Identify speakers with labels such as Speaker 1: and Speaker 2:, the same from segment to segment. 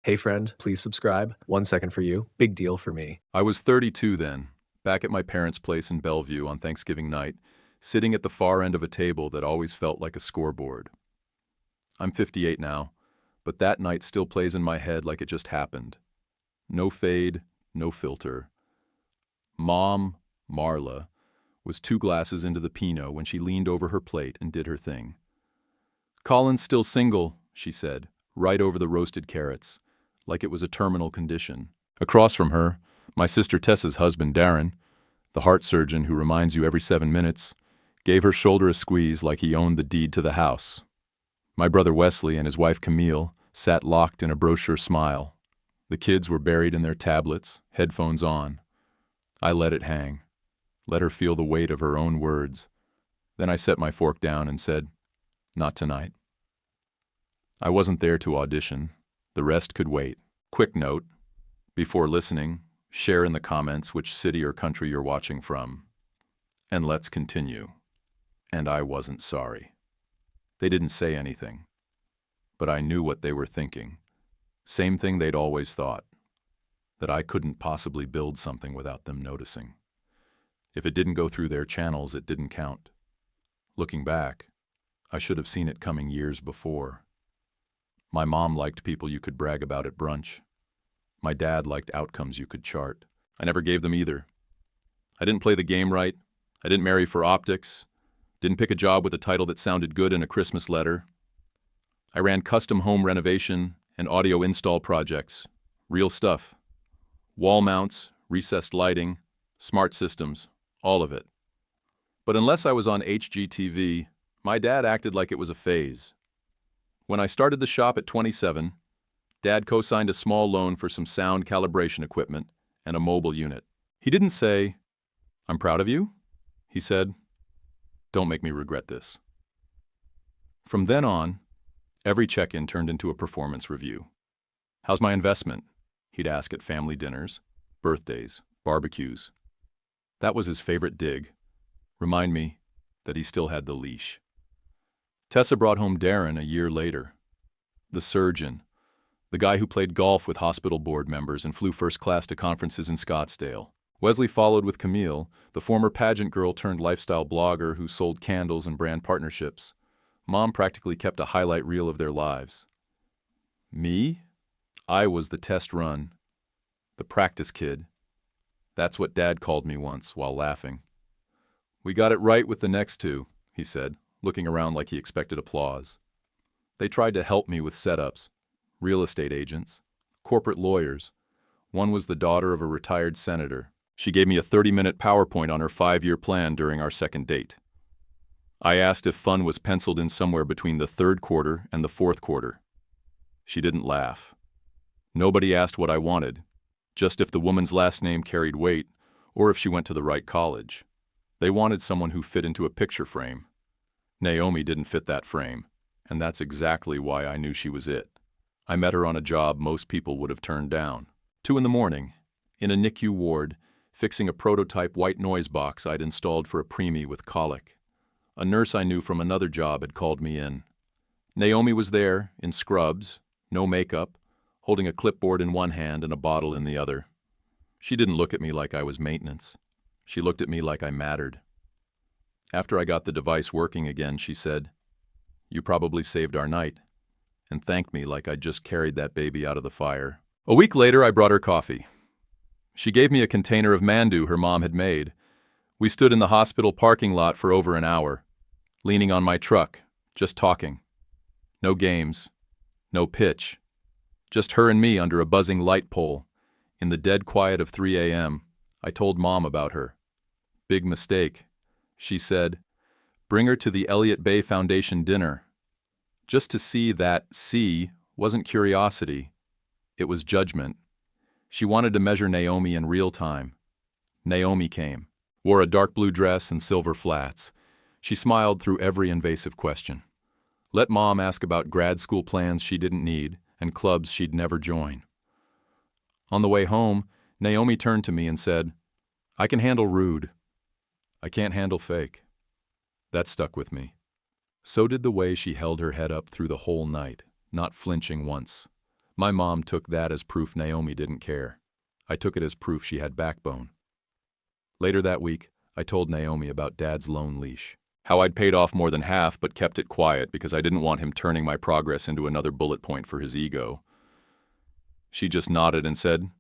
Speaker 1: Hey friend, please subscribe. 1 second for you. Big deal for me.
Speaker 2: I was 32 then, back at my parents' place in Bellevue on Thanksgiving night, sitting at the far end of a table that always felt like a scoreboard. I'm 58 now, but that night still plays in my head like it just happened. No fade, no filter. Mom, Marla, was 2 glasses into the Pinot when she leaned over her plate and did her thing. "Colin's still single," she said, right over the roasted carrots, like it was a terminal condition. Across from her, my sister Tessa's husband, Darren, the heart surgeon who reminds you every 7 minutes, gave her shoulder a squeeze like he owned the deed to the house. My brother Wesley and his wife Camille sat locked in a brochure smile. The kids were buried in their tablets, headphones on. I let it hang, let her feel the weight of her own words. Then I set my fork down and said, "Not tonight." I wasn't there to audition. The rest could wait. Quick note: before listening, share in the comments which city or country you're watching from. And let's continue. And I wasn't sorry. They didn't say anything, but I knew what they were thinking. Same thing they'd always thought, that I couldn't possibly build something without them noticing. If it didn't go through their channels, it didn't count. Looking back, I should have seen it coming years before. My mom liked people you could brag about at brunch. My dad liked outcomes you could chart. I never gave them either. I didn't play the game right. I didn't marry for optics. Didn't pick a job with a title that sounded good in a Christmas letter. I ran custom home renovation and audio install projects. Real stuff. Wall mounts, recessed lighting, smart systems, all of it. But unless I was on HGTV, my dad acted like it was a phase. When I started the shop at 27, Dad co-signed a small loan for some sound calibration equipment and a mobile unit. He didn't say, "I'm proud of you." He said, "Don't make me regret this." From then on, every check-in turned into a performance review. "How's my investment?" he'd ask at family dinners, birthdays, barbecues. That was his favorite dig. Remind me that he still had the leash. Tessa brought home Darren a year later. The surgeon, the guy who played golf with hospital board members and flew first class to conferences in Scottsdale. Wesley followed with Camille, the former pageant girl turned lifestyle blogger who sold candles and brand partnerships. Mom practically kept a highlight reel of their lives. Me? I was the test run, the practice kid. That's what Dad called me once, while laughing. "We got it right with the next two," he said, looking around like he expected applause. They tried to help me with setups. Real estate agents, corporate lawyers. One was the daughter of a retired senator. She gave me a 30-minute PowerPoint on her 5-year plan during our second date. I asked if fun was penciled in somewhere between the third quarter and the fourth quarter. She didn't laugh. Nobody asked what I wanted, just if the woman's last name carried weight or if she went to the right college. They wanted someone who fit into a picture frame. Naomi didn't fit that frame, and that's exactly why I knew she was it. I met her on a job most people would have turned down. 2 a.m, in a NICU ward, fixing a prototype white noise box I'd installed for a preemie with colic. A nurse I knew from another job had called me in. Naomi was there, in scrubs, no makeup, holding a clipboard in one hand and a bottle in the other. She didn't look at me like I was maintenance. She looked at me like I mattered. After I got the device working again, she said, "You probably saved our night," and thanked me like I'd just carried that baby out of the fire. A week later, I brought her coffee. She gave me a container of mandu her mom had made. We stood in the hospital parking lot for over an hour, leaning on my truck, just talking. No games, no pitch, just her and me under a buzzing light pole. In the dead quiet of 3 a.m., I told Mom about her. "Big mistake," she said. "Bring her to the Elliott Bay Foundation dinner." Just to see that "see" wasn't curiosity, it was judgment. She wanted to measure Naomi in real time. Naomi came, wore a dark blue dress and silver flats. She smiled through every invasive question. Let Mom ask about grad school plans she didn't need and clubs she'd never join. On the way home, Naomi turned to me and said, "I can handle rude. I can't handle fake." That stuck with me. So did the way she held her head up through the whole night, not flinching once. My mom took that as proof Naomi didn't care. I took it as proof she had backbone. Later that week, I told Naomi about Dad's loan leash. How I'd paid off more than half but kept it quiet because I didn't want him turning my progress into another bullet point for his ego. She just nodded and said,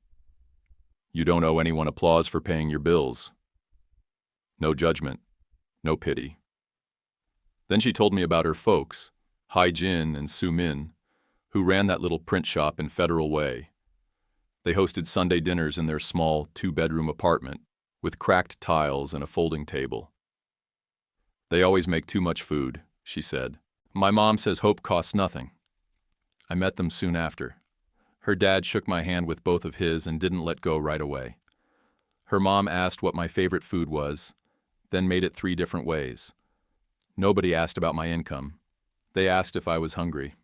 Speaker 2: "You don't owe anyone applause for paying your bills." No judgment, no pity. Then she told me about her folks, Hai Jin and Su Min, who ran that little print shop in Federal Way. They hosted Sunday dinners in their small 2-bedroom apartment with cracked tiles and a folding table. "They always make too much food," she said. "My mom says hope costs nothing." I met them soon after. Her dad shook my hand with both of his and didn't let go right away. Her mom asked what my favorite food was, then made it 3 different ways. Nobody asked about my income. They asked if I was hungry.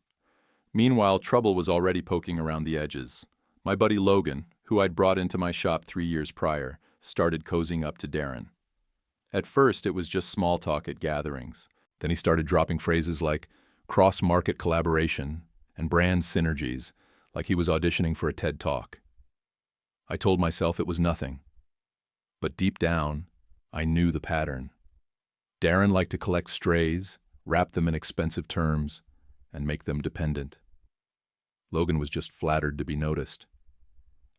Speaker 2: Meanwhile, trouble was already poking around the edges. My buddy Logan, who I'd brought into my shop 3 years prior, started cozying up to Darren. At first, it was just small talk at gatherings. Then he started dropping phrases like cross-market collaboration and brand synergies, like he was auditioning for a TED Talk. I told myself it was nothing. But deep down, I knew the pattern. Darren liked to collect strays, wrap them in expensive terms, and make them dependent. Logan was just flattered to be noticed.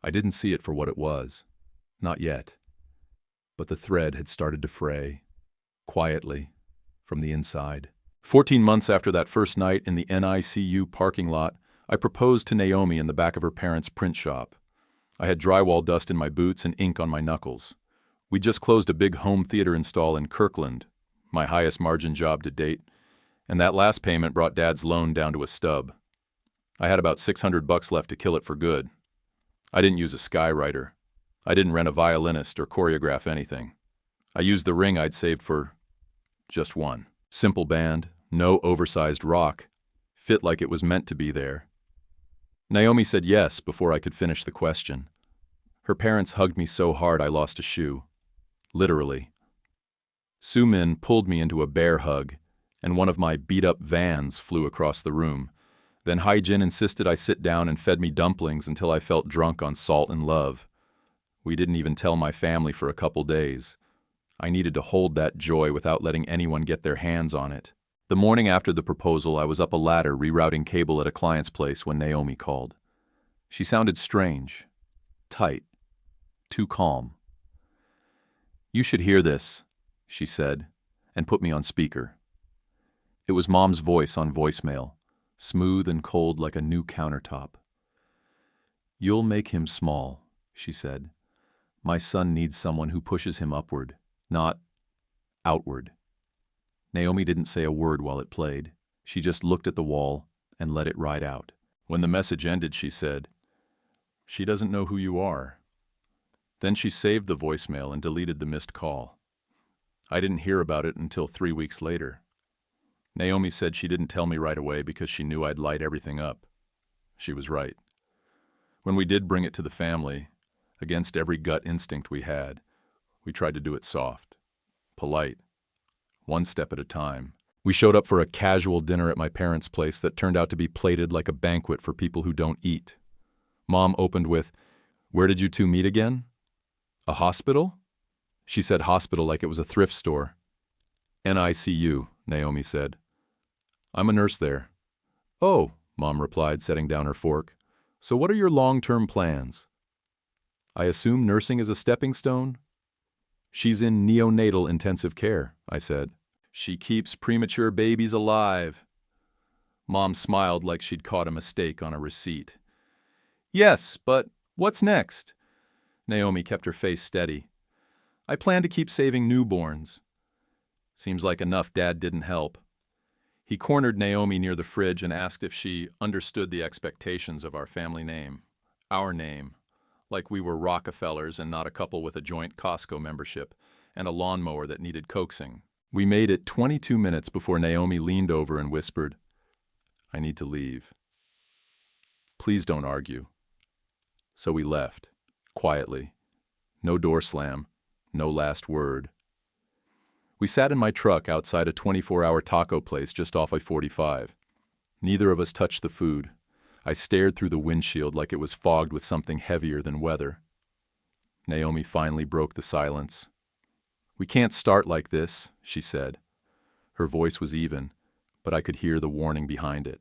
Speaker 2: I didn't see it for what it was. Not yet. But the thread had started to fray, quietly, from the inside. 14 months after that first night in the NICU parking lot, I proposed to Naomi in the back of her parents' print shop. I had drywall dust in my boots and ink on my knuckles. We just closed a big home theater install in Kirkland, my highest margin job to date, and that last payment brought Dad's loan down to a stub. I had about $600 left to kill it for good. I didn't use a skywriter. I didn't rent a violinist or choreograph anything. I used the ring I'd saved for just one. Simple band, no oversized rock, fit like it was meant to be there. Naomi said yes before I could finish the question. Her parents hugged me so hard I lost a shoe. Literally. Su Min pulled me into a bear hug, and one of my beat-up vans flew across the room. Then Hai Jin insisted I sit down and fed me dumplings until I felt drunk on salt and love. We didn't even tell my family for a couple days. I needed to hold that joy without letting anyone get their hands on it. The morning after the proposal, I was up a ladder rerouting cable at a client's place when Naomi called. She sounded strange, tight, too calm. "You should hear this," she said, and put me on speaker. It was Mom's voice on voicemail, smooth and cold like a new countertop. "You'll make him small," she said. "My son needs someone who pushes him upward, not outward." Naomi didn't say a word while it played. She just looked at the wall and let it ride out. When the message ended, she said, "She doesn't know who you are." Then she saved the voicemail and deleted the missed call. I didn't hear about it until 3 weeks later. Naomi said she didn't tell me right away because she knew I'd light everything up. She was right. When we did bring it to the family, against every gut instinct we had, we tried to do it soft, polite, one step at a time. We showed up for a casual dinner at my parents' place that turned out to be plated like a banquet for people who don't eat. Mom opened with, "Where did you two meet again?" "A hospital?" She said hospital like it was a thrift store. "NICU," Naomi said. "I'm a nurse there." "Oh," Mom replied, setting down her fork. "So what are your long-term plans?" "I assume nursing is a stepping stone?" "She's in neonatal intensive care," I said. "She keeps premature babies alive." Mom smiled like she'd caught a mistake on a receipt. "Yes, but what's next?" Naomi kept her face steady. "I plan to keep saving newborns." Seems like enough Dad didn't help. He cornered Naomi near the fridge and asked if she understood the expectations of our family name. Our name. Like we were Rockefellers and not a couple with a joint Costco membership and a lawnmower that needed coaxing. We made it 22 minutes before Naomi leaned over and whispered, "I need to leave. Please don't argue." So we left, quietly. No door slam, no last word. We sat in my truck outside a 24-hour taco place just off I-45. Neither of us touched the food. I stared through the windshield like it was fogged with something heavier than weather. Naomi finally broke the silence. "We can't start like this," she said. Her voice was even, but I could hear the warning behind it.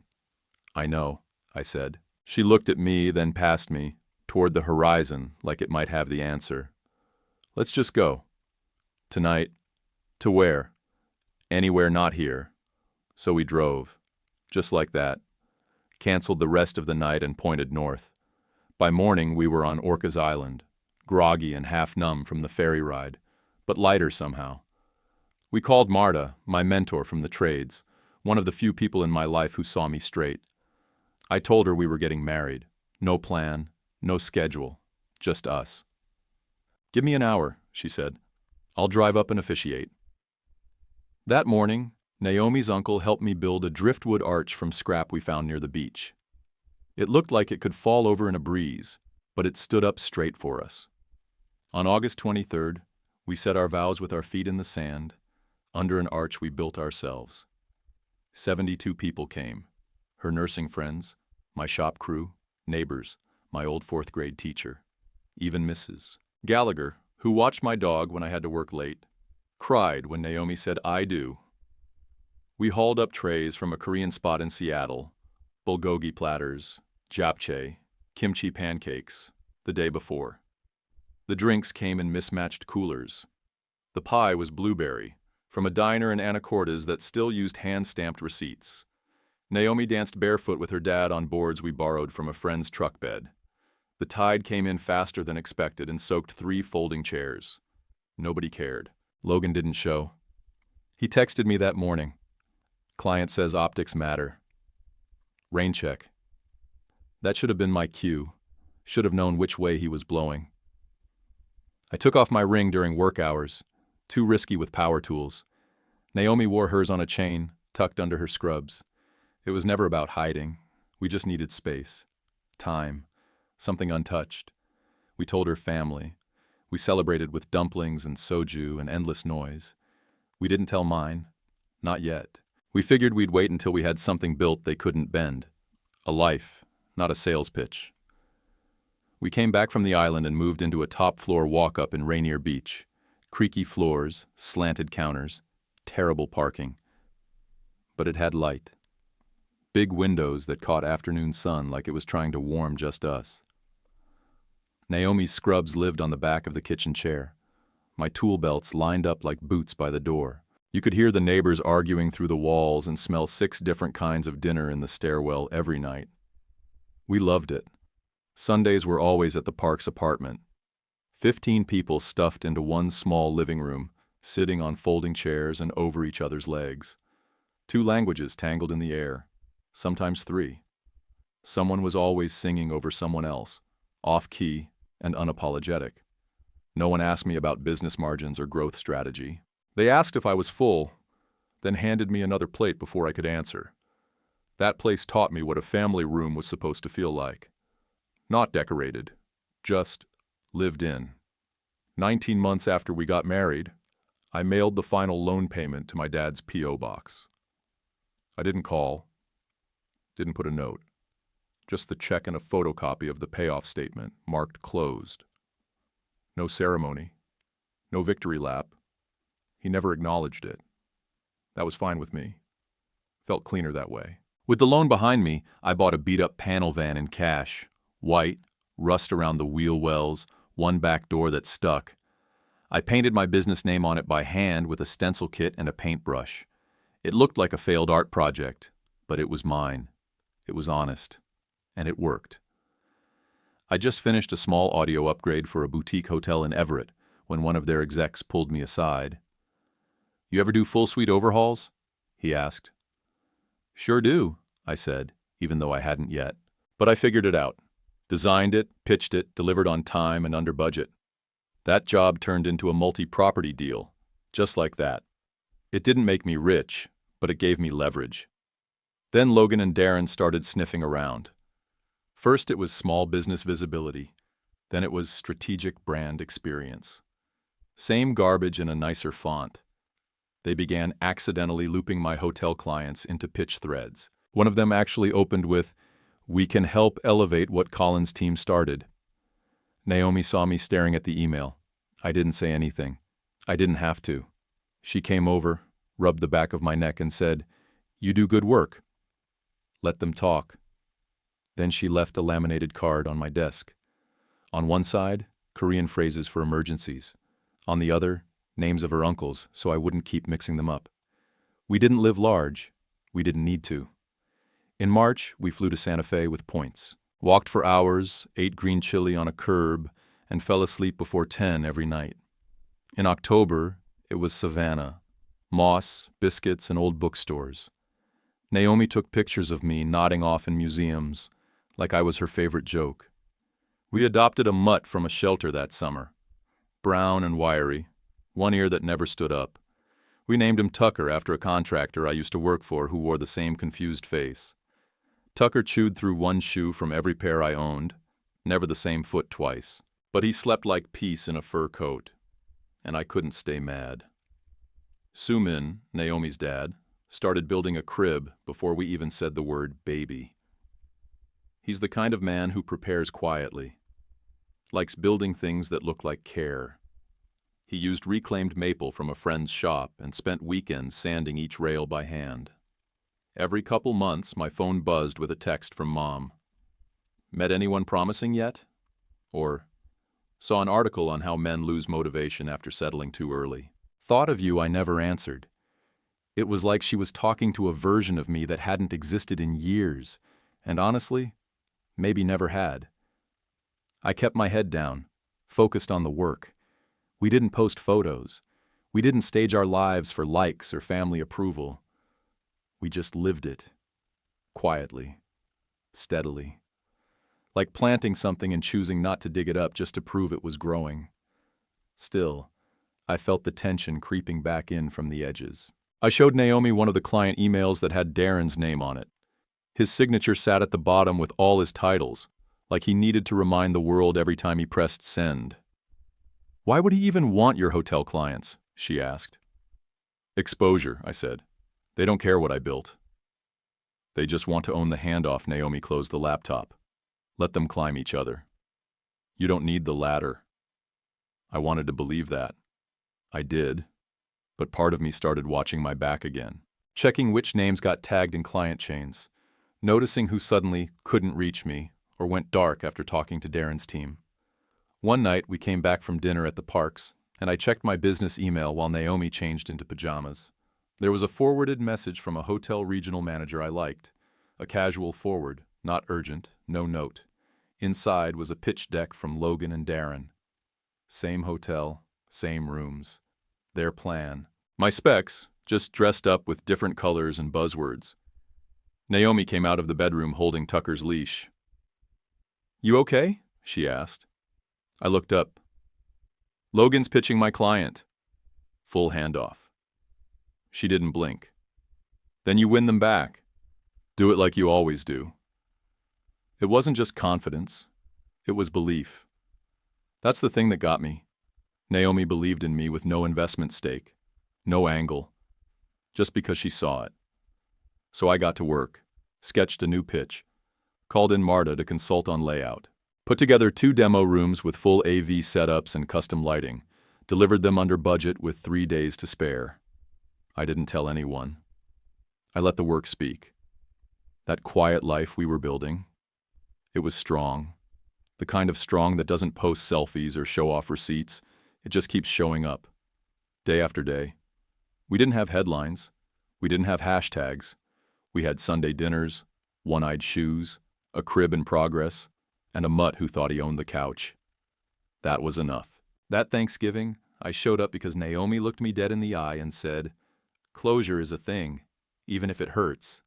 Speaker 2: "I know," I said. She looked at me, then past me, toward the horizon like it might have the answer. "Let's just go." "Tonight?" "To where?" "Anywhere not here." So we drove. Just like that. Canceled the rest of the night and pointed north. By morning we were on Orcas Island, groggy and half numb from the ferry ride, but lighter somehow. We called Marta, my mentor from the trades, one of the few people in my life who saw me straight. I told her we were getting married. No plan, no schedule, just us. "Give me an hour," she said. "I'll drive up and officiate." That morning, Naomi's uncle helped me build a driftwood arch from scrap we found near the beach. It looked like it could fall over in a breeze, but it stood up straight for us. On August 23rd, we set our vows with our feet in the sand, under an arch we built ourselves. 72 people came. Her nursing friends, my shop crew, neighbors, my old fourth-grade teacher, even Mrs. Gallagher, who watched my dog when I had to work late, cried when Naomi said, "I do." We hauled up trays from a Korean spot in Seattle, bulgogi platters, japchae, kimchi pancakes, the day before. The drinks came in mismatched coolers. The pie was blueberry, from a diner in Anacortes that still used hand-stamped receipts. Naomi danced barefoot with her dad on boards we borrowed from a friend's truck bed. The tide came in faster than expected and soaked 3 folding chairs. Nobody cared. Logan didn't show. He texted me that morning. "Client says optics matter. Rain check." That should have been my cue. Should have known which way he was blowing. I took off my ring during work hours, too risky with power tools. Naomi wore hers on a chain, tucked under her scrubs. It was never about hiding. We just needed space, time, something untouched. We told her family. We celebrated with dumplings and soju and endless noise. We didn't tell mine. Not yet. We figured we'd wait until we had something built they couldn't bend. A life, not a sales pitch. We came back from the island and moved into a top-floor walk-up in Rainier Beach. Creaky floors, slanted counters, terrible parking. But it had light. Big windows that caught afternoon sun like it was trying to warm just us. Naomi's scrubs lived on the back of the kitchen chair. My tool belts lined up like boots by the door. You could hear the neighbors arguing through the walls and smell 6 different kinds of dinner in the stairwell every night. We loved it. Sundays were always at the Parks apartment. 15 people stuffed into one small living room, sitting on folding chairs and over each other's legs. 2 languages tangled in the air, sometimes 3. Someone was always singing over someone else, off-key and unapologetic. No one asked me about business margins or growth strategy. They asked if I was full, then handed me another plate before I could answer. That place taught me what a family room was supposed to feel like. Not decorated, just lived in. 19 months after we got married, I mailed the final loan payment to my dad's P.O. box. I didn't call, didn't put a note, just the check and a photocopy of the payoff statement marked closed. No ceremony, no victory lap. He never acknowledged it. That was fine with me. Felt cleaner that way. With the loan behind me, I bought a beat-up panel van in cash. White, rust around the wheel wells, one back door that stuck. I painted my business name on it by hand with a stencil kit and a paintbrush. It looked like a failed art project, but it was mine. It was honest. And it worked. I just finished a small audio upgrade for a boutique hotel in Everett when one of their execs pulled me aside. "You ever do full suite overhauls?" he asked. "Sure do," I said, even though I hadn't yet. But I figured it out. Designed it, pitched it, delivered on time and under budget. That job turned into a multi-property deal, just like that. It didn't make me rich, but it gave me leverage. Then Logan and Darren started sniffing around. First it was small business visibility, then it was strategic brand experience. Same garbage in a nicer font. They began accidentally looping my hotel clients into pitch threads. One of them actually opened with, We can help elevate what Colin's team started. Naomi saw me staring at the email. I didn't say anything. I didn't have to. She came over, rubbed the back of my neck and said, "You do good work. Let them talk." Then she left a laminated card on my desk. On one side, Korean phrases for emergencies. On the other, names of her uncles, so I wouldn't keep mixing them up. We didn't live large. We didn't need to. In March, we flew to Santa Fe with points. Walked for hours, ate green chili on a curb, and fell asleep before 10 every night. In October, it was Savannah, moss, biscuits, and old bookstores. Naomi took pictures of me nodding off in museums, like I was her favorite joke. We adopted a mutt from a shelter that summer. Brown and wiry, one ear that never stood up. We named him Tucker after a contractor I used to work for who wore the same confused face. Tucker chewed through one shoe from every pair I owned, never the same foot twice, but he slept like peace in a fur coat, and I couldn't stay mad. Sumin, Naomi's dad, started building a crib before we even said the word baby. He's the kind of man who prepares quietly, likes building things that look like care. He used reclaimed maple from a friend's shop and spent weekends sanding each rail by hand. Every couple months, my phone buzzed with a text from Mom. Met anyone promising yet? Or, saw an article on how men lose motivation after settling too early. Thought of you, I never answered. It was like she was talking to a version of me that hadn't existed in years, and honestly, maybe never had. I kept my head down, focused on the work. We didn't post photos. We didn't stage our lives for likes or family approval. We just lived it, quietly, steadily, like planting something and choosing not to dig it up just to prove it was growing. Still, I felt the tension creeping back in from the edges. I showed Naomi one of the client emails that had Darren's name on it. His signature sat at the bottom with all his titles, like he needed to remind the world every time he pressed send. "Why would he even want your hotel clients?" she asked. "Exposure," I said. "They don't care what I built. They just want to own the handoff." Naomi closed the laptop. "Let them climb each other. You don't need the ladder." I wanted to believe that. I did, but part of me started watching my back again, checking which names got tagged in client chains, noticing who suddenly couldn't reach me or went dark after talking to Darren's team. One night, we came back from dinner at the Parks, and I checked my business email while Naomi changed into pajamas. There was a forwarded message from a hotel regional manager I liked. A casual forward, not urgent, no note. Inside was a pitch deck from Logan and Darren. Same hotel, same rooms. Their plan. My specs, just dressed up with different colors and buzzwords. Naomi came out of the bedroom holding Tucker's leash. "You okay?" she asked. I looked up. "Logan's pitching my client." Full handoff. She didn't blink. "Then you win them back. Do it like you always do." It wasn't just confidence. It was belief. That's the thing that got me. Naomi believed in me with no investment stake, no angle, just because she saw it. So I got to work, sketched a new pitch, called in Marta to consult on layout, put together 2 demo rooms with full AV setups and custom lighting, delivered them under budget with 3 days to spare. I didn't tell anyone. I let the work speak. That quiet life we were building, it was strong. The kind of strong that doesn't post selfies or show off receipts. It just keeps showing up, day after day. We didn't have headlines. We didn't have hashtags. We had Sunday dinners, one-eyed shoes, a crib in progress, and a mutt who thought he owned the couch. That was enough. That Thanksgiving, I showed up because Naomi looked me dead in the eye and said, "Closure is a thing, even if it hurts."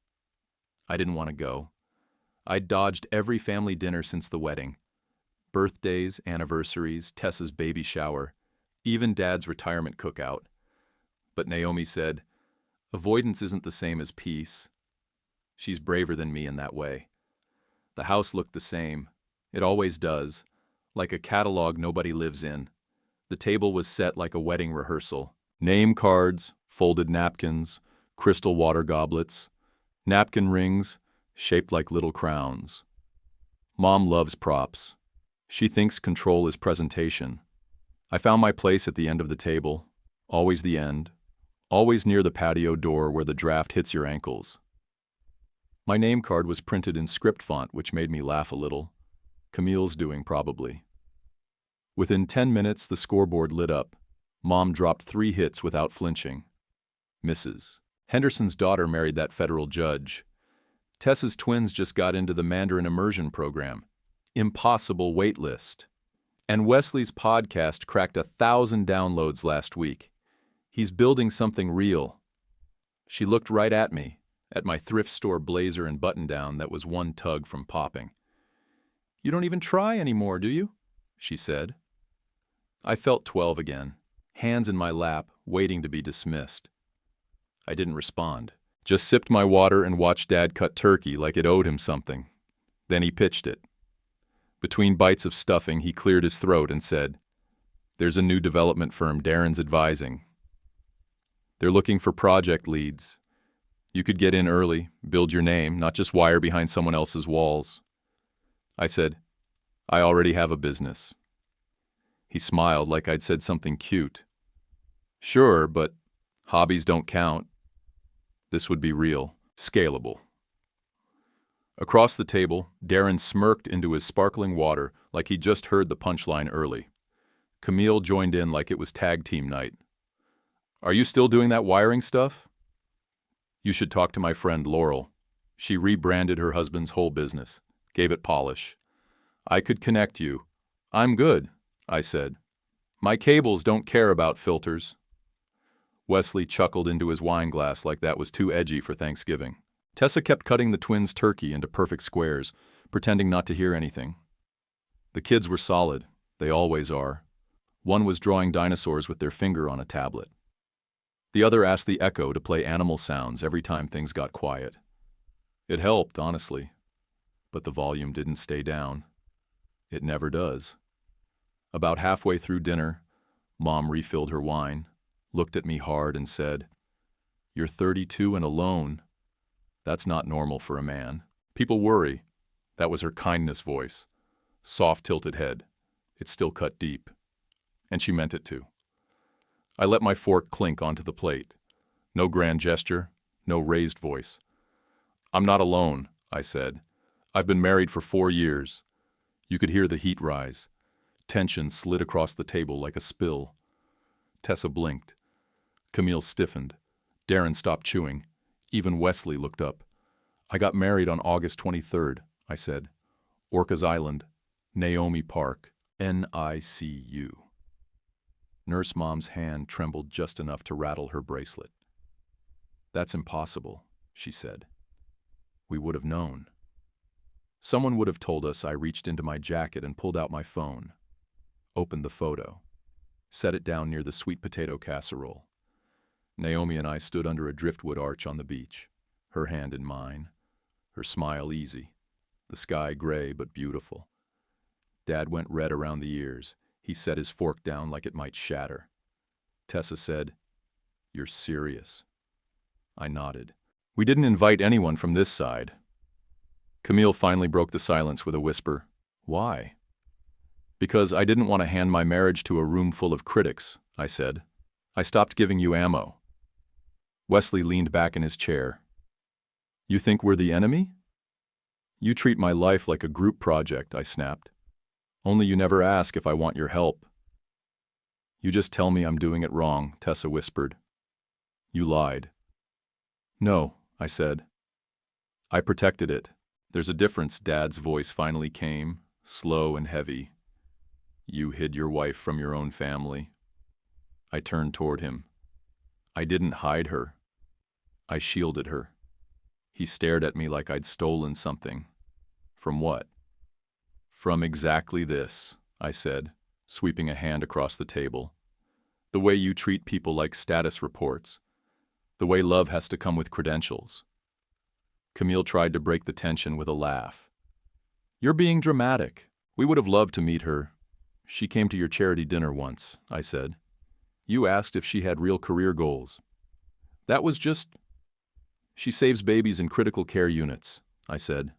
Speaker 2: I didn't want to go. I'd dodged every family dinner since the wedding. Birthdays, anniversaries, Tessa's baby shower, even Dad's retirement cookout. But Naomi said, "Avoidance isn't the same as peace." She's braver than me in that way. The house looked the same. It always does, like a catalog nobody lives in. The table was set like a wedding rehearsal. Name cards, folded napkins, crystal water goblets, napkin rings shaped like little crowns. Mom loves props. She thinks control is presentation. I found my place at the end of the table, always the end, always near the patio door where the draft hits your ankles. My name card was printed in script font, which made me laugh a little. Camille's doing, probably. Within 10 minutes, the scoreboard lit up. Mom dropped 3 hits without flinching. Mrs. Henderson's daughter married that federal judge. Tessa's twins just got into the Mandarin immersion program. Impossible wait list. And Wesley's podcast cracked 1,000 downloads last week. He's building something real. She looked right at me, at my thrift store blazer and button-down that was one tug from popping. "You don't even try anymore, do you?" she said. I felt 12 again, hands in my lap, waiting to be dismissed. I didn't respond, just sipped my water and watched Dad cut turkey like it owed him something. Then he pitched it. Between bites of stuffing, he cleared his throat and said, "There's a new development firm Darren's advising. They're looking for project leads. You could get in early, build your name, not just wire behind someone else's walls." I said, "I already have a business." He smiled like I'd said something cute. "Sure, but hobbies don't count." This would be real, scalable. Across the table, Darren smirked into his sparkling water like he'd just heard the punchline early. Camille joined in like it was tag team night. "Are you still doing that wiring stuff?" "You should talk to my friend Laurel. She rebranded her husband's whole business, gave it polish. I could connect you." "I'm good," I said. "My cables don't care about filters." Wesley chuckled into his wine glass like that was too edgy for Thanksgiving. Tessa kept cutting the twins' turkey into perfect squares, pretending not to hear anything. The kids were solid. They always are. One was drawing dinosaurs with their finger on a tablet. The other asked the Echo to play animal sounds every time things got quiet. It helped, honestly. But the volume didn't stay down. It never does. About halfway through dinner, Mom refilled her wine, looked at me hard and said, "You're 32 and alone. That's not normal for a man. People worry." That was her kindness voice. Soft tilted head. It still cut deep. And she meant it to. I let my fork clink onto the plate. No grand gesture, no raised voice. "I'm not alone," I said. "I've been married for 4 years." You could hear the heat rise. Tension slid across the table like a spill. Tessa blinked. Camille stiffened. Darren stopped chewing. Even Wesley looked up. "I got married on August 23rd, I said. "Orcas Island, Naomi Park, NICU. Nurse Mom's hand trembled just enough to rattle her bracelet. "That's impossible," she said. "We would have known." Someone would have told us. I reached into my jacket and pulled out my phone. Opened the photo. Set it down near the sweet potato casserole. Naomi and I stood under a driftwood arch on the beach, her hand in mine, her smile easy, the sky gray but beautiful. Dad went red around the ears. He set his fork down like it might shatter. Tessa said, "You're serious?" I nodded. "We didn't invite anyone from this side." Camille finally broke the silence with a whisper. "Why?" "Because I didn't want to hand my marriage to a room full of critics," I said. "I stopped giving you ammo." Wesley leaned back in his chair. "You think we're the enemy?" "You treat my life like a group project," I snapped. "Only you never ask if I want your help." "You just tell me I'm doing it wrong," Tessa whispered. "You lied." "No," I said. "I protected it. There's a difference." Dad's voice finally came, slow and heavy. "You hid your wife from your own family." I turned toward him. "I didn't hide her. I shielded her." He stared at me like I'd stolen something. "From what?" "From exactly this," I said, sweeping a hand across the table. "The way you treat people like status reports. The way love has to come with credentials." Camille tried to break the tension with a laugh. "You're being dramatic. We would have loved to meet her. She came to your charity dinner once," I said. "You asked if she had real career goals. That was just—" "She saves babies in critical care units," I said.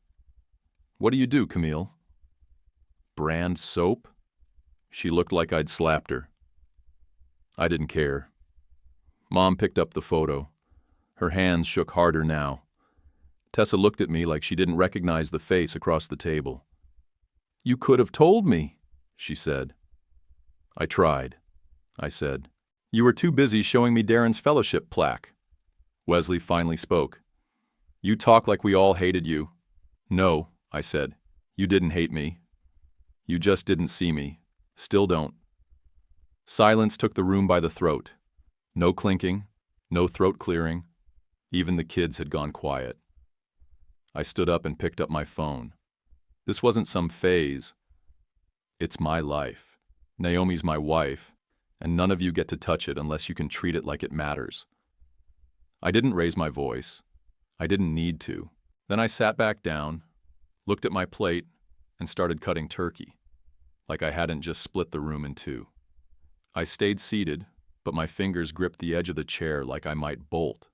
Speaker 2: "What do you do, Camille?" brand soap? She looked like I'd slapped her. I didn't care. Mom picked up the photo. Her hands shook harder now. Tessa looked at me like she didn't recognize the face across the table. "You could have told me," she said. "I tried," I said. "You were too busy showing me Darren's fellowship plaque." Wesley finally spoke. "You talk like we all hated you." "No," I said. "You didn't hate me. You just didn't see me. Still don't." Silence took the room by the throat. No clinking, no throat clearing. Even the kids had gone quiet. I stood up and picked up my phone. This wasn't some phase. It's my life. Naomi's my wife, and none of you get to touch it unless you can treat it like it matters. I didn't raise my voice. I didn't need to. Then I sat back down, looked at my plate, and started cutting turkey, like I hadn't just split the room in two. I stayed seated, but my fingers gripped the edge of the chair like I might bolt.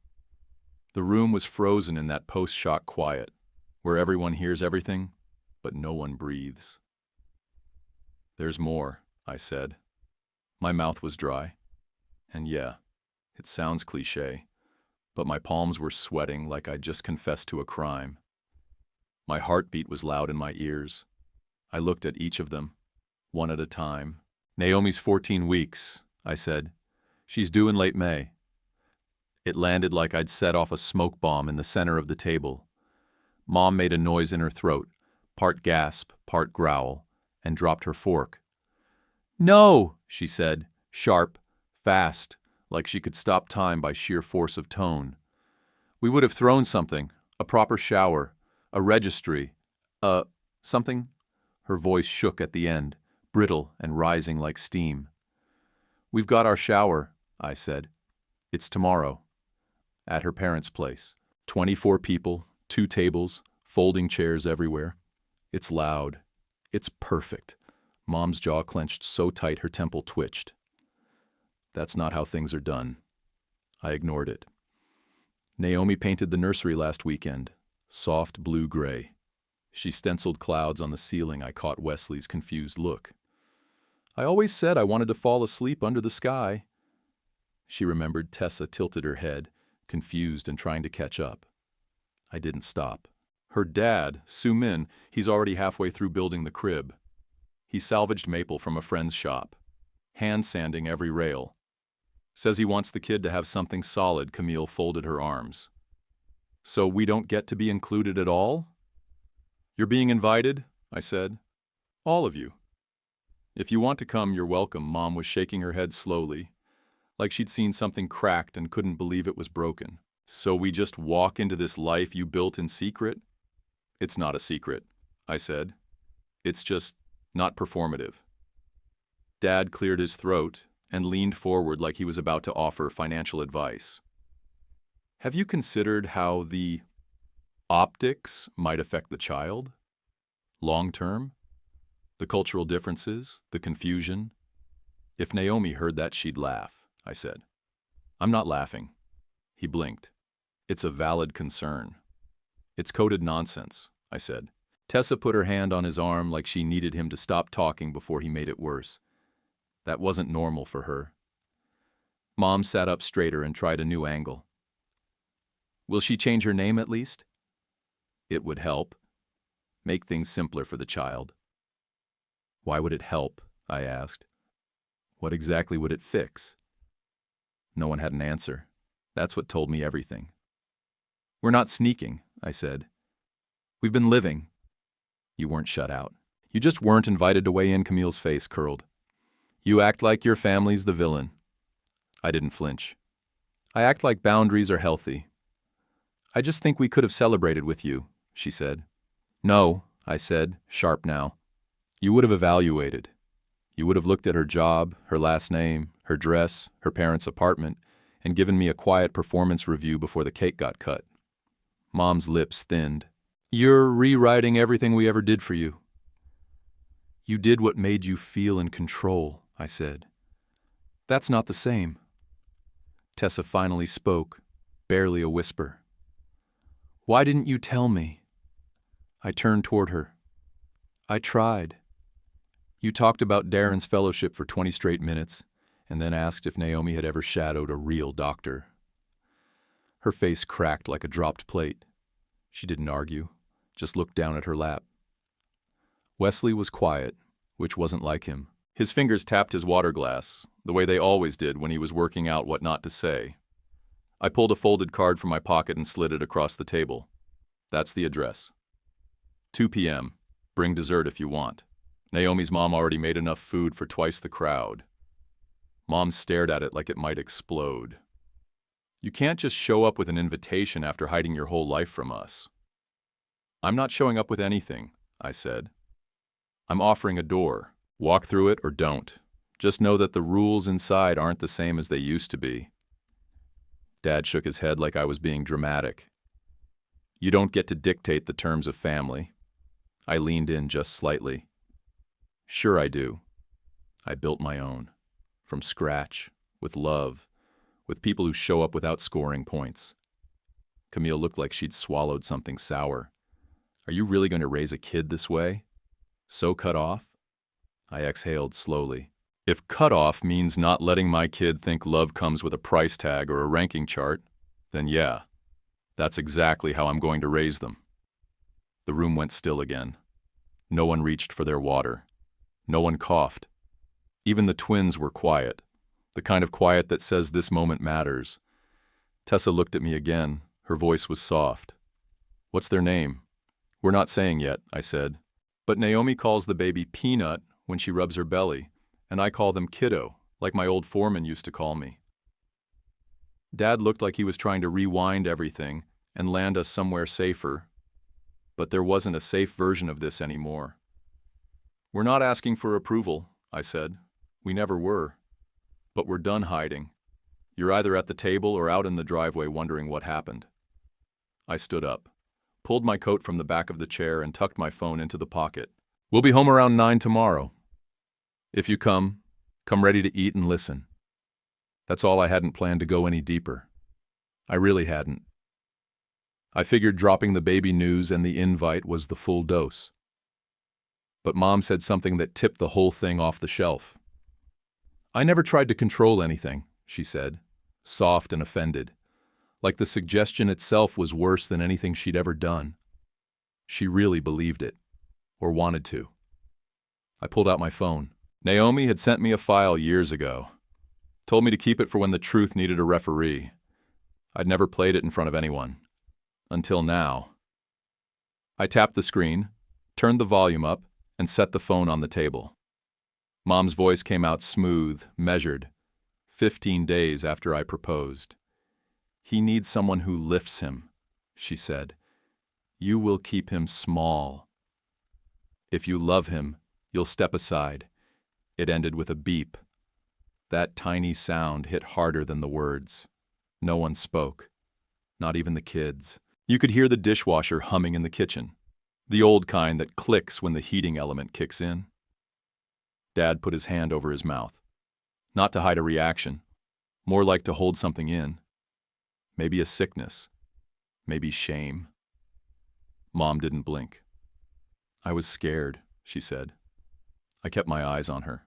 Speaker 2: The room was frozen in that post-shock quiet, where everyone hears everything, but no one breathes. "There's more," I said. My mouth was dry. And yeah, it sounds cliché, but my palms were sweating like I'd just confessed to a crime. My heartbeat was loud in my ears. I looked at each of them, one at a time. "Naomi's 14 weeks, I said. "She's due in late May." It landed like I'd set off a smoke bomb in the center of the table. Mom made a noise in her throat, part gasp, part growl, and dropped her fork. "No," she said, sharp, fast, like she could stop time by sheer force of tone. "We would have thrown something, a proper shower, a registry, something." Her voice shook at the end, brittle and rising like steam. "We've got our shower," I said. "It's tomorrow. At her parents' place. 24 people, 2 tables, folding chairs everywhere. It's loud. It's perfect." Mom's jaw clenched so tight her temple twitched. "That's not how things are done." I ignored it. "Naomi painted the nursery last weekend, soft blue-gray. She stenciled clouds on the ceiling." I caught Wesley's confused look. "I always said I wanted to fall asleep under the sky." She remembered. Tessa tilted her head, confused and trying to catch up. I didn't stop. "Her dad, Su-min, he's already halfway through building the crib. He salvaged maple from a friend's shop, hand sanding every rail. Says he wants the kid to have something solid." Camille folded her arms. "So we don't get to be included at all?" "You're being invited," I said. "All of you. If you want to come, you're welcome." Mom was shaking her head slowly, like she'd seen something cracked and couldn't believe it was broken. "So we just walk into this life you built in secret?" "It's not a secret," I said. "It's just not performative." Dad cleared his throat and leaned forward like he was about to offer financial advice. "Have you considered how the optics might affect the child? Long term? The cultural differences, the confusion?" "If Naomi heard that, she'd laugh," I said. "I'm not laughing." He blinked. "It's a valid concern." "It's coded nonsense," I said. Tessa put her hand on his arm like she needed him to stop talking before he made it worse. That wasn't normal for her. Mom sat up straighter and tried a new angle. "Will she change her name at least?" "It would help. Make things simpler for the child." "Why would it help?" I asked. "What exactly would it fix?" No one had an answer. That's what told me everything. "We're not sneaking," I said. "We've been living." "You weren't shut out. You just weren't invited to weigh in." Camille's face curled. "You act like your family's the villain." I didn't flinch. "I act like boundaries are healthy. I just think we could have celebrated with you," she said. "No," I said, sharp now. "You would have evaluated. You would have looked at her job, her last name, her dress, her parents' apartment, and given me a quiet performance review before the cake got cut." Mom's lips thinned. "You're rewriting everything we ever did for you." "You did what made you feel in control," I said. "That's not the same." Tessa finally spoke, barely a whisper. "Why didn't you tell me?" I turned toward her. "I tried. You talked about Darren's fellowship for 20 straight minutes, and then asked if Naomi had ever shadowed a real doctor. Her face cracked like a dropped plate. She didn't argue, just looked down at her lap. Wesley was quiet, which wasn't like him. His fingers tapped his water glass, the way they always did when he was working out what not to say. I pulled a folded card from my pocket and slid it across the table. That's the address. 2 p.m. Bring dessert if you want. Naomi's mom already made enough food for twice the crowd. Mom stared at it like it might explode. You can't just show up with an invitation after hiding your whole life from us. I'm not showing up with anything, I said. I'm offering a door. Walk through it or don't. Just know that the rules inside aren't the same as they used to be. Dad shook his head like I was being dramatic. You don't get to dictate the terms of family. I leaned in just slightly. Sure I do. I built my own. From scratch, with love, with people who show up without scoring points. Camille looked like she'd swallowed something sour. Are you really going to raise a kid this way? So cut off? I exhaled slowly. If cut off means not letting my kid think love comes with a price tag or a ranking chart, then yeah, that's exactly how I'm going to raise them. The room went still again. No one reached for their water. No one coughed. Even the twins were quiet, the kind of quiet that says this moment matters. Tessa looked at me again. Her voice was soft. What's their name? We're not saying yet, I said. But Naomi calls the baby Peanut when she rubs her belly, and I call them Kiddo, like my old foreman used to call me. Dad looked like he was trying to rewind everything and land us somewhere safer. But there wasn't a safe version of this anymore. We're not asking for approval, I said. We never were. But we're done hiding. You're either at the table or out in the driveway wondering what happened. I stood up, pulled my coat from the back of the chair and tucked my phone into the pocket. We'll be home around 9 tomorrow. If you come ready to eat and listen. That's all. I hadn't planned to go any deeper. I really hadn't. I figured dropping the baby news and the invite was the full dose. But Mom said something that tipped the whole thing off the shelf. I never tried to control anything, she said, soft and offended, like the suggestion itself was worse than anything she'd ever done. She really believed it, or wanted to. I pulled out my phone. Naomi had sent me a file years ago. Told me to keep it for when the truth needed a referee. I'd never played it in front of anyone. Until now. I tapped the screen, turned the volume up, and set the phone on the table. Mom's voice came out smooth, measured, 15 days after I proposed. He needs someone who lifts him, she said. You will keep him small. If you love him, you'll step aside. It ended with a beep. That tiny sound hit harder than the words. No one spoke, not even the kids. You could hear the dishwasher humming in the kitchen, the old kind that clicks when the heating element kicks in. Dad put his hand over his mouth, not to hide a reaction, more like to hold something in. Maybe a sickness, maybe shame. Mom didn't blink. I was scared, she said. I kept my eyes on her.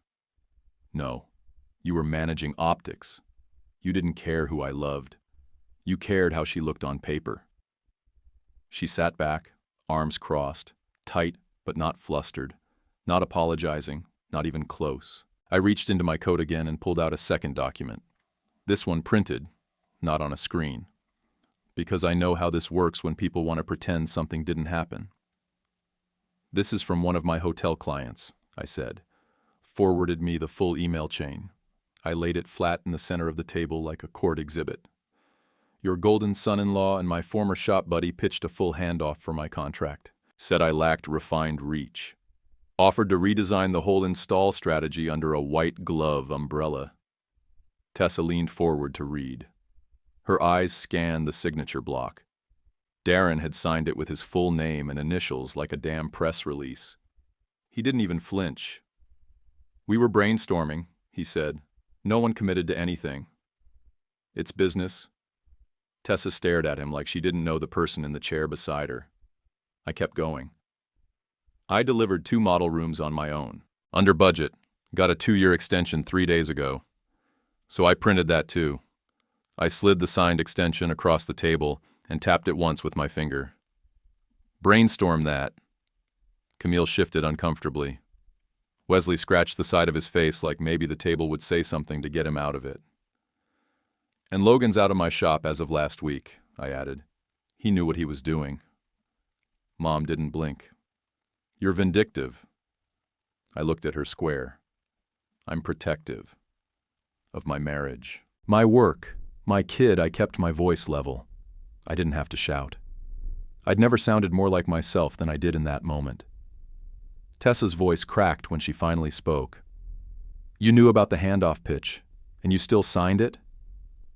Speaker 2: No, you were managing optics. You didn't care who I loved. You cared how she looked on paper. She sat back, arms crossed, tight but not flustered, not apologizing, not even close. I reached into my coat again and pulled out a second document. This one printed, not on a screen. Because I know how this works when people want to pretend something didn't happen. This is from one of my hotel clients, I said. Forwarded me the full email chain. I laid it flat in the center of the table like a court exhibit. Your golden son-in-law and my former shop buddy pitched a full handoff for my contract. Said I lacked refined reach. Offered to redesign the whole install strategy under a white glove umbrella. Tessa leaned forward to read. Her eyes scanned the signature block. Darren had signed it with his full name and initials like a damn press release. He didn't even flinch. We were brainstorming, he said. No one committed to anything. It's business. Tessa stared at him like she didn't know the person in the chair beside her. I kept going. I delivered 2 model rooms on my own. Under budget. Got a 2-year extension 3 days ago. So I printed that too. I slid the signed extension across the table and tapped it once with my finger. Brainstorm that. Camille shifted uncomfortably. Wesley scratched the side of his face like maybe the table would say something to get him out of it. And Logan's out of my shop as of last week, I added. He knew what he was doing. Mom didn't blink. You're vindictive. I looked at her square. I'm protective. Of my marriage. My work. My kid. I kept my voice level. I didn't have to shout. I'd never sounded more like myself than I did in that moment. Tessa's voice cracked when she finally spoke. You knew about the handoff pitch, and you still signed it?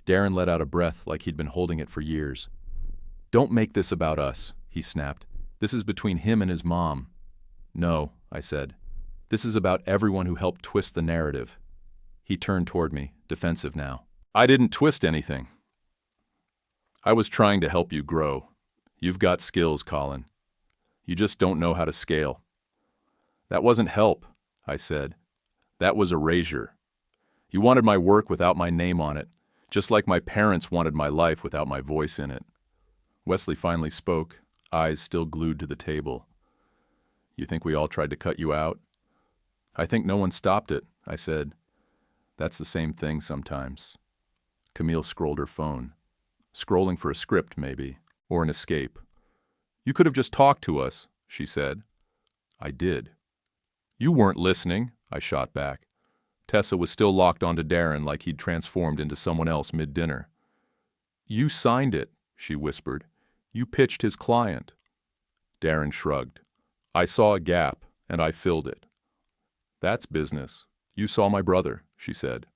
Speaker 2: Darren let out a breath like he'd been holding it for years. Don't make this about us, he snapped. This is between him and his mom. No, I said. This is about everyone who helped twist the narrative. He turned toward me, defensive now. I didn't twist anything. I was trying to help you grow. You've got skills, Colin. You just don't know how to scale. That wasn't help, I said. That was erasure. You wanted my work without my name on it, just like my parents wanted my life without my voice in it. Wesley finally spoke, eyes still glued to the table. You think we all tried to cut you out? I think no one stopped it, I said. That's the same thing sometimes. Camille scrolled her phone. Scrolling for a script, maybe, or an escape. You could have just talked to us, she said. I did. You weren't listening, I shot back. Tessa was still locked onto Darren like he'd transformed into someone else mid-dinner. You signed it, she whispered. You pitched his client. Darren shrugged. I saw a gap, and I filled it. That's business. You saw my brother, she said,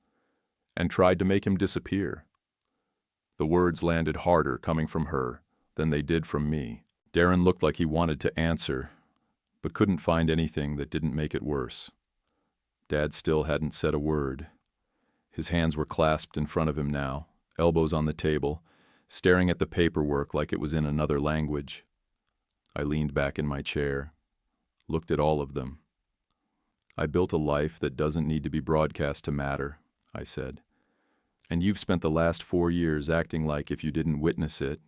Speaker 2: and tried to make him disappear. The words landed harder coming from her than they did from me. Darren looked like he wanted to answer, but couldn't find anything that didn't make it worse. Dad still hadn't said a word. His hands were clasped in front of him now, elbows on the table, staring at the paperwork like it was in another language. I leaned back in my chair, looked at all of them. I built a life that doesn't need to be broadcast to matter, I said. And you've spent the last 4 years acting like if you didn't witness it,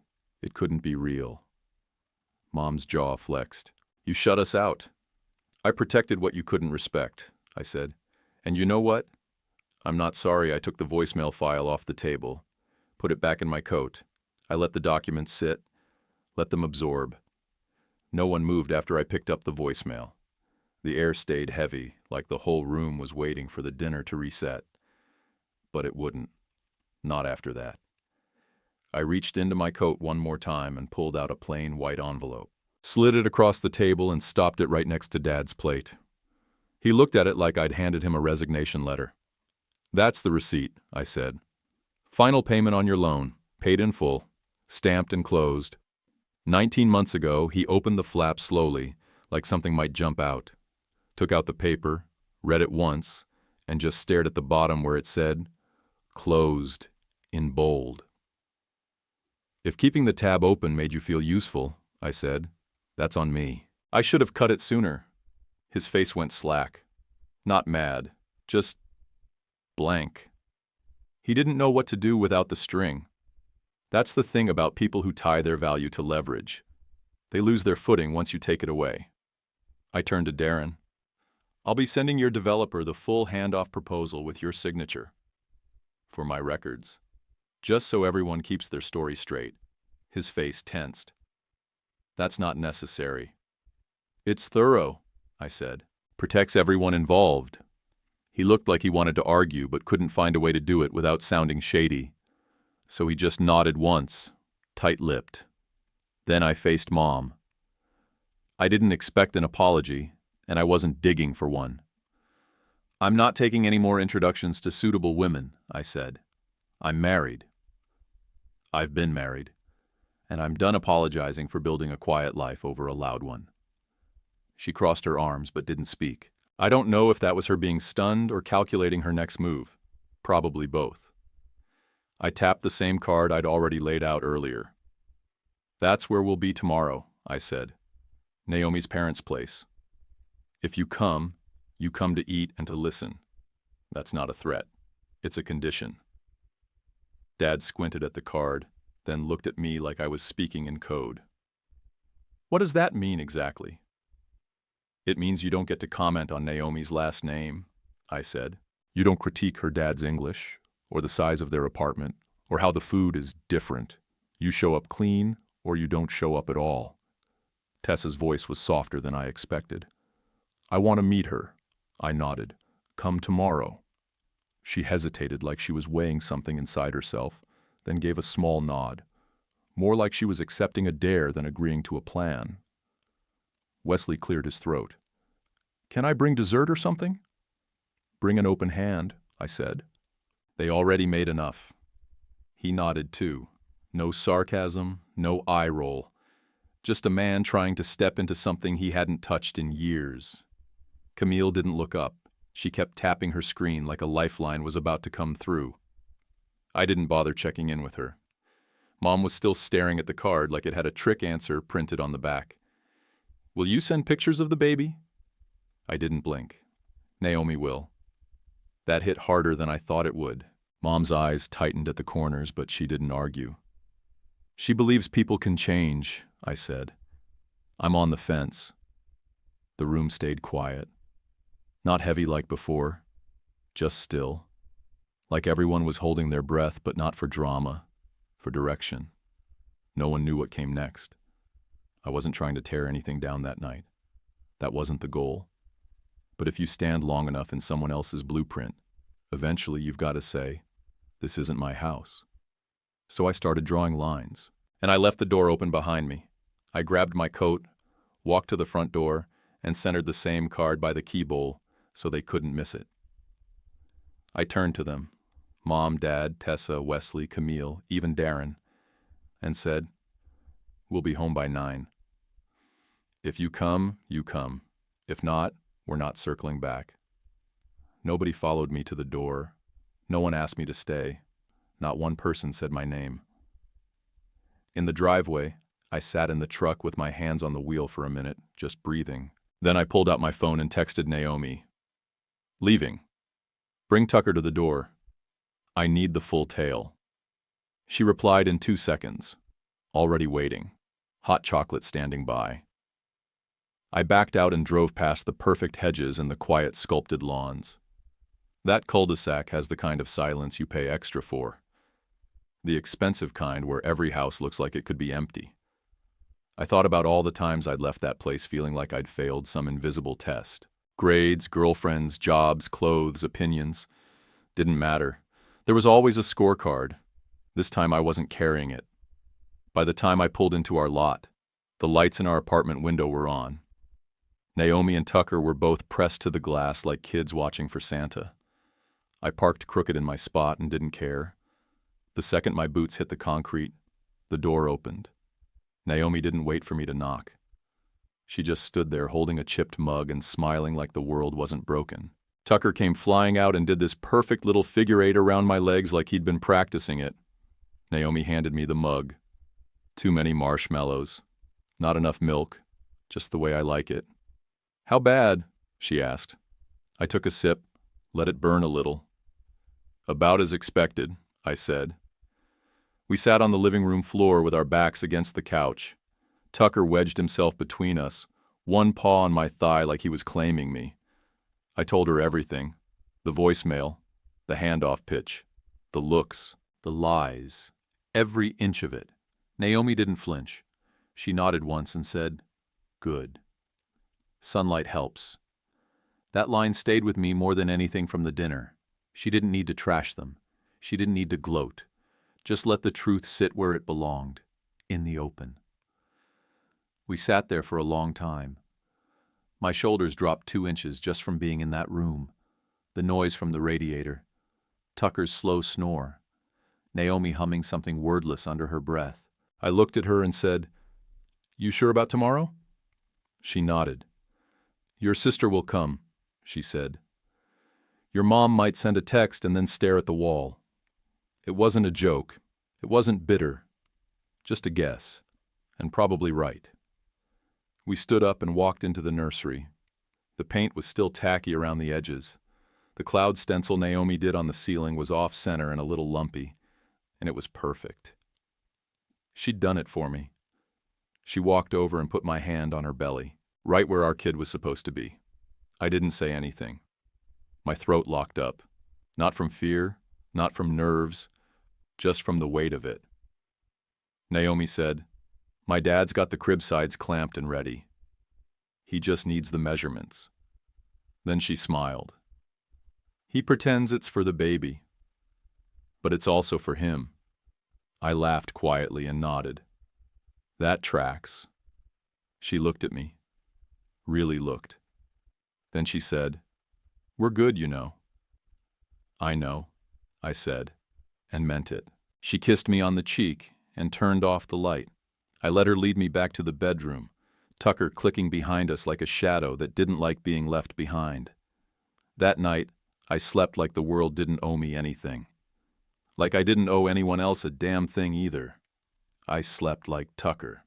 Speaker 2: it couldn't be real. Mom's jaw flexed. You shut us out. I protected what you couldn't respect, I said. And you know what? I'm not sorry I took the voicemail file off the table, put it back in my coat. I let the documents sit, let them absorb. No one moved after I picked up the voicemail. The air stayed heavy, like the whole room was waiting for the dinner to reset. But it wouldn't. Not after that. I reached into my coat one more time and pulled out a plain white envelope. Slid it across the table and stopped it right next to Dad's plate. He looked at it like I'd handed him a resignation letter. That's the receipt, I said. Final payment on your loan, paid in full, stamped and closed. 19 months ago, he opened the flap slowly, like something might jump out. Took out the paper, read it once, and just stared at the bottom where it said, closed, in bold. If keeping the tab open made you feel useful, I said, that's on me. I should have cut it sooner. His face went slack. Not mad, just blank. He didn't know what to do without the string. That's the thing about people who tie their value to leverage. They lose their footing once you take it away. I turned to Darren. I'll be sending your developer the full handoff proposal with your signature. For my records. Just so everyone keeps their story straight. His face tensed. That's not necessary. It's thorough, I said. Protects everyone involved. He looked like he wanted to argue but couldn't find a way to do it without sounding shady. So he just nodded once, tight-lipped. Then I faced Mom. I didn't expect an apology, and I wasn't digging for one. I'm not taking any more introductions to suitable women, I said. I'm married. I've been married, and I'm done apologizing for building a quiet life over a loud one. She crossed her arms but didn't speak. I don't know if that was her being stunned or calculating her next move. Probably both. I tapped the same card I'd already laid out earlier. That's where we'll be tomorrow, I said. Naomi's parents' place. If you come, You come to eat and to listen. That's not a threat. It's a condition. Dad squinted at the card, then looked at me like I was speaking in code. What does that mean exactly? It means you don't get to comment on Naomi's last name, I said. You don't critique her dad's English, or the size of their apartment, or how the food is different. You show up clean, or you don't show up at all. Tessa's voice was softer than I expected. I want to meet her. I nodded. Come tomorrow. She hesitated like she was weighing something inside herself, then gave a small nod, more like she was accepting a dare than agreeing to a plan. Wesley cleared his throat. Can I bring dessert or something? Bring an open hand, I said. They already made enough. He nodded too. No sarcasm, no eye roll. Just a man trying to step into something he hadn't touched in years. Camille didn't look up. She kept tapping her screen like a lifeline was about to come through. I didn't bother checking in with her. Mom was still staring at the card like it had a trick answer printed on the back. Will you send pictures of the baby? I didn't blink. Naomi will. That hit harder than I thought it would. Mom's eyes tightened at the corners, but she didn't argue. She believes people can change, I said. I'm on the fence. The room stayed quiet. Not heavy like before, just still. Like everyone was holding their breath, but not for drama, for direction. No one knew what came next. I wasn't trying to tear anything down that night. That wasn't the goal. But if you stand long enough in someone else's blueprint, eventually you've got to say, this isn't my house. So I started drawing lines, and I left the door open behind me. I grabbed my coat, walked to the front door, and centered the same card by the key bowl so they couldn't miss it. I turned to them, Mom, Dad, Tessa, Wesley, Camille, even Darren, and said, we'll be home by 9. If you come, you come. If not, we're not circling back. Nobody followed me to the door. No one asked me to stay. Not one person said my name. In the driveway, I sat in the truck with my hands on the wheel for a minute, just breathing. Then I pulled out my phone and texted Naomi. Leaving. Bring Tucker to the door. I need the full tale. She replied in 2 seconds. Already waiting. Hot chocolate standing by. I backed out and drove past the perfect hedges and the quiet sculpted lawns. That cul-de-sac has the kind of silence you pay extra for. The expensive kind where every house looks like it could be empty. I thought about all the times I'd left that place feeling like I'd failed some invisible test. Grades, girlfriends, jobs, clothes, opinions. Didn't matter. There was always a scorecard. This time I wasn't carrying it. By the time I pulled into our lot, the lights in our apartment window were on. Naomi and Tucker were both pressed to the glass like kids watching for Santa. I parked crooked in my spot and didn't care. The second my boots hit the concrete, the door opened. Naomi didn't wait for me to knock. She just stood there holding a chipped mug and smiling like the world wasn't broken. Tucker came flying out and did this perfect little figure 8 around my legs like he'd been practicing it. Naomi handed me the mug. Too many marshmallows. Not enough milk. Just the way I like it. How bad? She asked. I took a sip, let it burn a little. About as expected, I said. We sat on the living room floor with our backs against the couch. Tucker wedged himself between us, one paw on my thigh like he was claiming me. I told her everything. The voicemail, the handoff pitch, the looks, the lies, every inch of it. Naomi didn't flinch. She nodded once and said, good. Sunlight helps. That line stayed with me more than anything from the dinner. She didn't need to trash them. She didn't need to gloat. Just let the truth sit where it belonged, in the open. We sat there for a long time. My shoulders dropped 2 inches just from being in that room. The noise from the radiator. Tucker's slow snore. Naomi humming something wordless under her breath. I looked at her and said, you sure about tomorrow? She nodded. Your sister will come, she said. Your mom might send a text and then stare at the wall. It wasn't a joke. It wasn't bitter. Just a guess. And probably right. We stood up and walked into the nursery. The paint was still tacky around the edges. The cloud stencil Naomi did on the ceiling was off-center and a little lumpy, and it was perfect. She'd done it for me. She walked over and put my hand on her belly, right where our kid was supposed to be. I didn't say anything. My throat locked up. Not from fear, not from nerves, just from the weight of it. Naomi said, "My dad's got the crib sides clamped and ready. He just needs the measurements." Then she smiled. "He pretends it's for the baby, but it's also for him." I laughed quietly and nodded. "That tracks." She looked at me. Really looked. Then she said, "We're good, you know." "I know," I said, and meant it. She kissed me on the cheek and turned off the light. I let her lead me back to the bedroom, Tucker clicking behind us like a shadow that didn't like being left behind. That night, I slept like the world didn't owe me anything. Like I didn't owe anyone else a damn thing either. I slept like Tucker.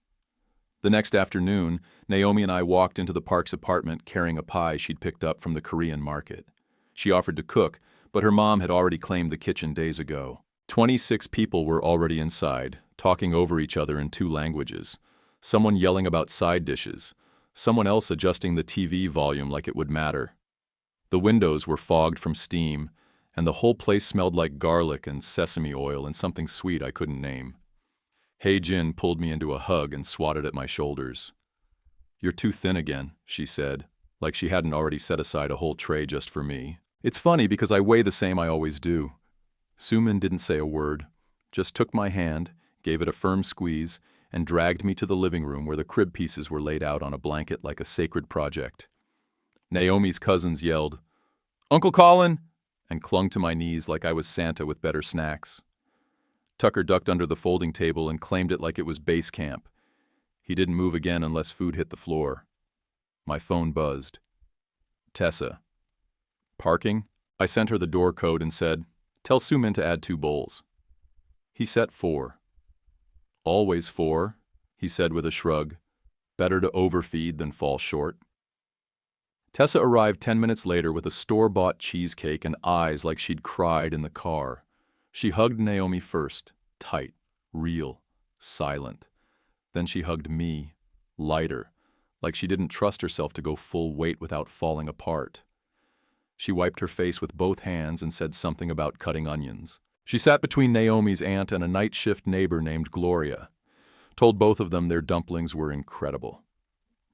Speaker 2: The next afternoon, Naomi and I walked into the Parks apartment carrying a pie she'd picked up from the Korean market. She offered to cook, but her mom had already claimed the kitchen days ago. 26 people were already inside, talking over each other in 2 languages. Someone yelling about side dishes, someone else adjusting the TV volume like it would matter. The windows were fogged from steam, and the whole place smelled like garlic and sesame oil and something sweet I couldn't name. Jin pulled me into a hug and swatted at my shoulders. "You're too thin again," she said, like she hadn't already set aside a whole tray just for me. It's funny because I weigh the same I always do. Suman didn't say a word, just took my hand, gave it a firm squeeze, and dragged me to the living room where the crib pieces were laid out on a blanket like a sacred project. Naomi's cousins yelled, "Uncle Colin!" and clung to my knees like I was Santa with better snacks. Tucker ducked under the folding table and claimed it like it was base camp. He didn't move again unless food hit the floor. My phone buzzed. Tessa. Parking? I sent her the door code and said, "Tell Suman to add 2 bowls." He set 4. "Always 4, he said with a shrug. "Better to overfeed than fall short." Tessa arrived 10 minutes later with a store-bought cheesecake and eyes like she'd cried in the car. She hugged Naomi first, tight, real, silent. Then she hugged me, lighter, like she didn't trust herself to go full weight without falling apart. She wiped her face with both hands and said something about cutting onions. She sat between Naomi's aunt and a night shift neighbor named Gloria, told both of them their dumplings were incredible.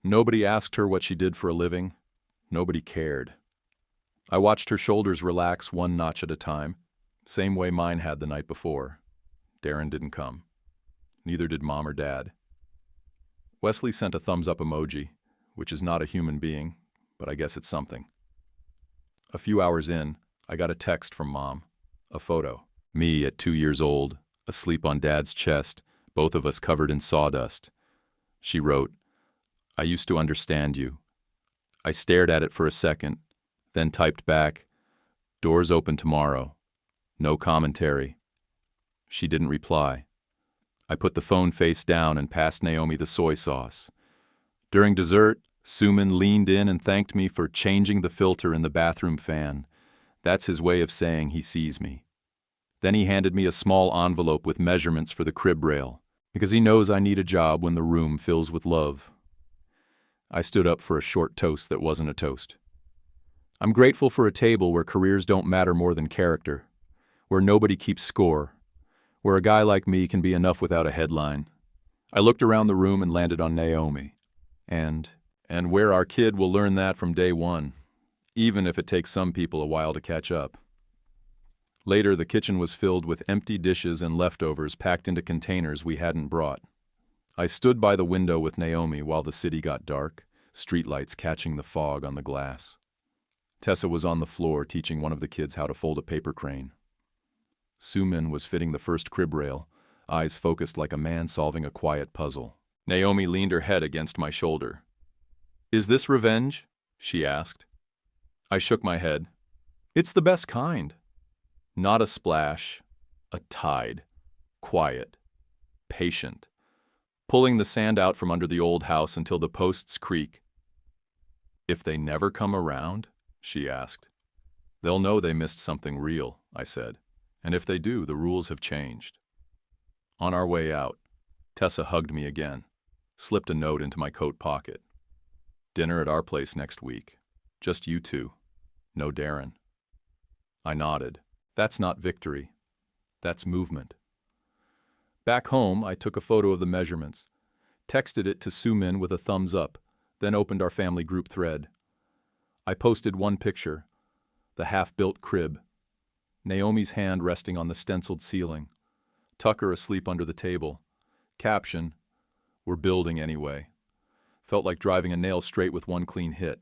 Speaker 2: Nobody asked her what she did for a living. Nobody cared. I watched her shoulders relax 1 notch at a time, same way mine had the night before. Darren didn't come. Neither did Mom or Dad. Wesley sent a thumbs-up emoji, which is not a human being, but I guess it's something. A few hours in, I got a text from Mom. A photo. Me at 2 years old, asleep on Dad's chest, both of us covered in sawdust. She wrote, "I used to understand you." I stared at it for a second, then typed back, "Doors open tomorrow. No commentary." She didn't reply. I put the phone face down and passed Naomi the soy sauce. During dessert, Suman leaned in and thanked me for changing the filter in the bathroom fan. That's his way of saying he sees me. Then he handed me a small envelope with measurements for the crib rail, because he knows I need a job when the room fills with love. I stood up for a short toast that wasn't a toast. I'm grateful for a table where careers don't matter more than character, where nobody keeps score, where a guy like me can be enough without a headline. I looked around the room and landed on Naomi. And where our kid will learn that from day one, even if it takes some people a while to catch up. Later, the kitchen was filled with empty dishes and leftovers packed into containers we hadn't brought. I stood by the window with Naomi while the city got dark, streetlights catching the fog on the glass. Tessa was on the floor teaching one of the kids how to fold a paper crane. Suman was fitting the first crib rail, eyes focused like a man solving a quiet puzzle. Naomi leaned her head against my shoulder. "Is this revenge?" she asked. I shook my head. "It's the best kind." Not a splash, a tide. Quiet. Patient. Pulling the sand out from under the old house until the posts creak. If they never come around? She asked. They'll know they missed something real, I said. And if they do, the rules have changed. On our way out, Tessa hugged me again, slipped a note into my coat pocket. Dinner at our place next week. Just you two. No Darren. I nodded. That's not victory. That's movement. Back home, I took a photo of the measurements, texted it to Sumin with a thumbs up, then opened our family group thread. I posted one picture, the half-built crib, Naomi's hand resting on the stenciled ceiling, Tucker asleep under the table. Caption, "We're building anyway." Felt like driving a nail straight with one clean hit.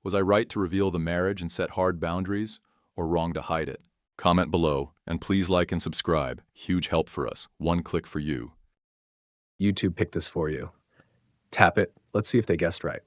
Speaker 2: Was I right to reveal the marriage and set hard boundaries, or wrong to hide it? Comment below, and please like and subscribe. Huge help for us. One click for you.
Speaker 1: YouTube picked this for you. Tap it. Let's see if they guessed right.